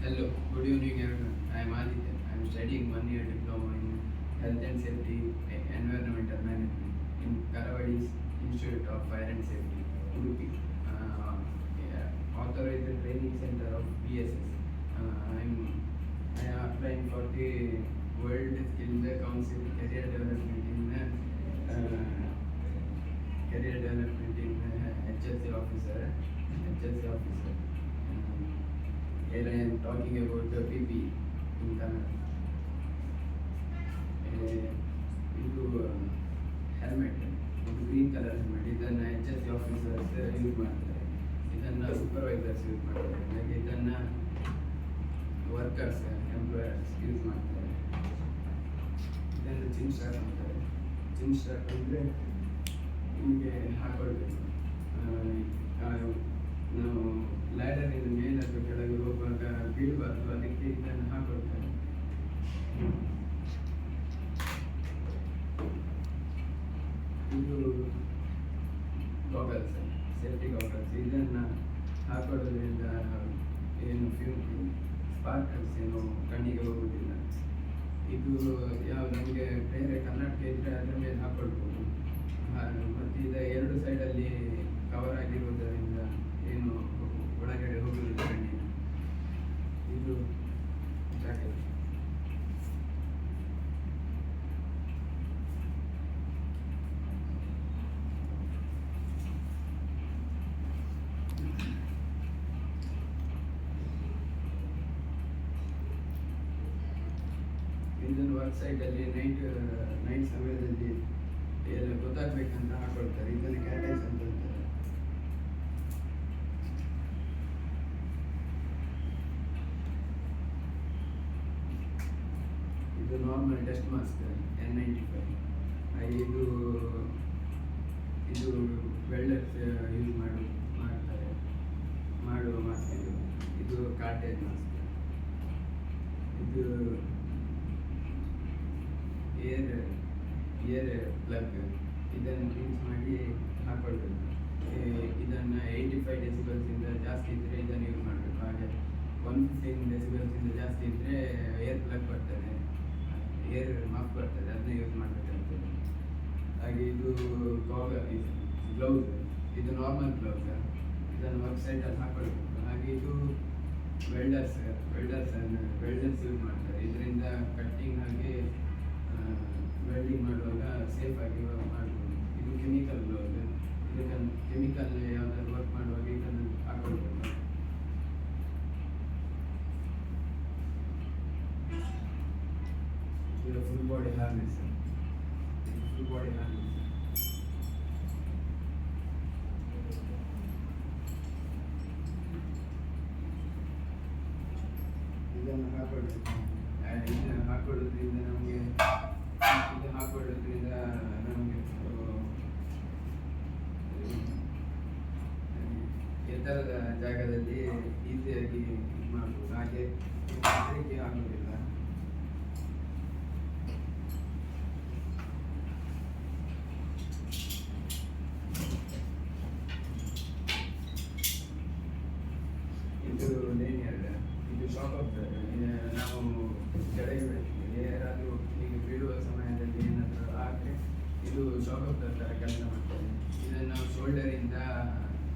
Hello, good evening everyone. I am Aditya. I am studying 1 year diploma in Health and Safety Environmental Management in Karavadi's Institute of Fire and Safety, Udupi, authorized training center of BSS. I am applying for the World Skills Council Career Development in HSC officer. Here I am talking about the PP in Kannada. ಇದು helmet, ಒಂದು green colour helmet. ಇದನ್ನು HSC officers use ಮಾಡ್ತಾರೆ, ಇದನ್ನು supervisors use ಮಾಡ್ತಾರೆ, ಹಾಗೆ ಇದನ್ನು workers employers use ಮಾಡ್ತಾರೆ. ಇದನ್ನು ಚಿನ್ ಸ್ಟ್ರಾಪ್ ಅಂತಾರೆ. ಚಿನ್ ಸ್ಟ್ರಾಪ್ ಅಂದರೆ ನಿಮಗೆ ಹಾಕೊಳ್ಬೇಕು. ನಾವು ಲ್ಯಾಡರಿಂದ ಮೇಲೆ ಅಥವಾ ಕೆಳಗೆ ಹೋಗುವಾಗ ಬೀಳಬಾರ್ದು, ಅದಕ್ಕೆ ಇದನ್ನು ಹಾಕೊಳ್ತಾರೆ. ಇದು ಗಾಗಲ್ಸ್, ಸೇಫ್ಟಿ ಗಾಗಲ್ಸ್. ಇದನ್ನು ಹಾಕೊಳ್ಳೋದ್ರಿಂದ ಏನು ಸ್ಪಾರ್ಕಲ್ಸ್ ಏನು ಕಣ್ಣಿಗೆ ಹೋಗುವುದಿಲ್ಲ. ಇದು ಯಾವ ನಮಗೆ ಬೇರೆ ಕರ್ನಾಟಕ ಇದ್ದರೆ ಅದರ ಮೇಲೆ ಹಾಕೊಳ್ಬೋದು. ಮತ್ತು ಇದು ಎರಡು ಸೈಡಲ್ಲಿ ಕವರ್ ಆಗಿರುವುದರಿಂದ ಏನು ಒಳಗಡೆ ಹೋಗುವುದಿಲ್ಲ ಕಣ್ಣಿನ. ಇದು ಜಾಕೆಟ್. ಇದನ್ನು ವರ್ಕ್ ಸೈಡಲ್ಲಿ ನೈಟ್ ಸಮಯದಲ್ಲಿ ಎಲ್ಲ ಗೊತ್ತಾಗಬೇಕಂತ ಹಾಕೊಳ್ತಾರೆ. ಇದನ್ನು ಕ್ಯಾಟೈಸ್ ಅಂತ ಹೇಳ್ತಾರೆ. ಇದು ನಾರ್ಮಲ್ ಟೆಸ್ಟ್ ಮಾಸ್ಕ್ N95. ಇದು ವೆಲ್ಡರ್ಸ್ ಯೂಸ್ ಮಾಡುವ ಮಾಸ್ಕ್. ಇದು ಕಾಟೇಜ್ ಮಾಸ್ಕ್. ಇದು ಏರ್ ಪ್ಲಗ್. ಇದನ್ನು ಯೂಸ್ ಮಾಡಿ ಹಾಕೊಳ್ಬೇಕು. ಇದನ್ನು 85 ಡೆಸಿಬಲ್ಸಿಂದ ಜಾಸ್ತಿ ಇದ್ದರೆ ಇದನ್ನು ಯೂಸ್ ಮಾಡಬೇಕು. ಹಾಗೆ 115 ಡೆಸಿಬಲ್ಸಿಂದ ಜಾಸ್ತಿ ಇದ್ದರೆ ಏರ್ ಪ್ಲಗ್ ಬರ್ತದೆ, ಏರ್ ಮಾಸ್ಕ್ ಬರ್ತದೆ, ಅದನ್ನ ಯೂಸ್ ಮಾಡಬೇಕಾಗ್ತದೆ. ಹಾಗೆ ಇದು ಗ್ಲೌಸ್. ಇದು ನಾರ್ಮಲ್ ಗ್ಲೌಸ್. ಇದನ್ನು ವರ್ಕ್ ಸೈಟಲ್ಲಿ ಹಾಕೊಳ್ಬೇಕು. ಹಾಗೆ ಇದು ವೆಲ್ಡರ್ಸ್ ಯೂಸ್ ಮಾಡ್ತಾರೆ. ಇದರಿಂದ ಕಟ್ಟಿಂಗ್ ಹಾಗೆ ವೆಲ್ಡಿಂಗ್ ಮಾಡುವಾಗ ಸೇಫಾಗಿ ಮಾಡ್ಬೋದು. ಇದು ಕೆಮಿಕಲ್ ಗ್ಲೌಸ್. ಇದನ್ನು ಕೆಮಿಕಲ್ ಯಾವುದಾದ್ರು ವರ್ಕ್ ಮಾಡುವಾಗ ಇದನ್ನು ಹಾಕೊಳ್ಬೇಕು. ಇದು ಫುಲ್ ಬಾಡಿ ಹಾರ್ನೆಸ್. ಇದನ್ನು ಹಾಕೊಳ್ಳೋದ್ರಿಂದ ನಮಗೆ ಎತ್ತರದ ಜಾಗದಲ್ಲಿ ಈಸಿಯಾಗಿ ಇದು ಮಾಡ್ಬೋದು. ಹಾಗೆ ಹೆದರಿಕೆ ಆಗೋದಿಲ್ಲ. ಇದು ಲೇನಿಯರ್. ಇದು ಶಾಕ್ ಆಗ್ತದೆ. ನಾವು ಕೆಳಗೆ ಯಾರಾದರೂ ಈಗ ಬೀಳುವ ಸಮಯದಲ್ಲಿ ಏನಾದರೂ ಆದರೆ ಇದು ಶಾಕ್ ಆಗ್ತದೆ ಥರ ಕೆಲಸ ಮಾಡ್ತದೆ. ಇದನ್ನು ನಾವು ಶೋಲ್ಡರಿಂದ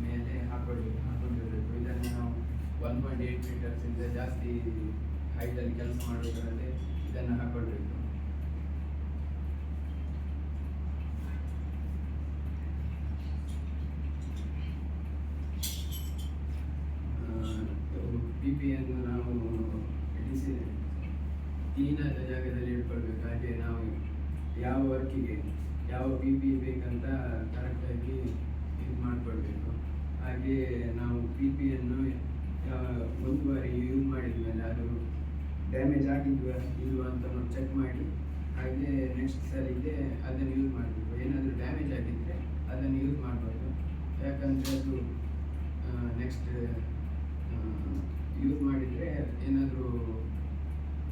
ಮೇಲೆ ಹಾಕೊಂಡಿರಬೇಕು. ಇದನ್ನು ನಾವು 1.8 ಮೀಟರ್ಸಿಂದ ಜಾಸ್ತಿ ಹೈಟಲ್ಲಿ ಕೆಲಸ ಮಾಡೋದರಲ್ಲಿ ಇದನ್ನು ಹಾಕೊಳ್ಬೇಕು. PP-ಯನ್ನು ನಾವು ಕ್ಲೀನಾದ ಜಾಗದಲ್ಲಿ ಇಟ್ಕೊಳ್ಬೇಕು. ಹಾಗೆ ನಾವು ಯಾವ ವರ್ಕಿಗೆ ಯಾವ PP ಬೇಕಂತ ಕರೆಕ್ಟಾಗಿ ಇದು ಮಾಡಿಕೊಳ್ಬೇಕು. ಹಾಗೆ ನಾವು PP-ಯನ್ನು ಒಂದು ಬಾರಿ ಯೂಸ್ ಮಾಡಿದ ಮೇಲೆ ಅದು ಡ್ಯಾಮೇಜ್ ಆಗಿದ್ವಾ ಇಲ್ವಾ ಅಂತ ನಾವು ಚೆಕ್ ಮಾಡಿ ಹಾಗೆ ನೆಕ್ಸ್ಟ್ ಸರಿಗೆ ಅದನ್ನು ಯೂಸ್ ಮಾಡಬೇಕು. ಏನಾದರೂ ಡ್ಯಾಮೇಜ್ ಆಗಿದ್ದರೆ ಅದನ್ನು ಯೂಸ್ ಮಾಡಬಾರ್ದು. ಯಾಕಂದರೆ ಅದು ನೆಕ್ಸ್ಟ್ ಯೂಸ್ ಮಾಡಿದರೆ ಏನಾದರೂ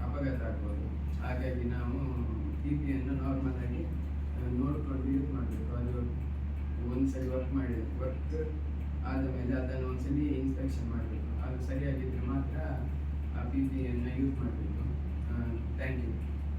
ಅಪಘಾತ ಆಗ್ಬೋದು. ಹಾಗಾಗಿ ನಾವು PP-ಯನ್ನು ನಾರ್ಮಲಾಗಿ ನೋಡಿಕೊಂಡು ಯೂಸ್ ಮಾಡಬೇಕು. ಅದು ಒಂದ್ಸರಿ ವರ್ಕ್ ಆದ ಮೇಲೆ ಅದನ್ನು ಒಂದ್ಸಲಿ ಇನ್ಸ್ಪೆಕ್ಷನ್ ಮಾಡಬೇಕು. ಅದು ಸರಿಯಾಗಿದ್ದರೆ ಮಾತ್ರ ಆ ಮಾಡಬೇಕು.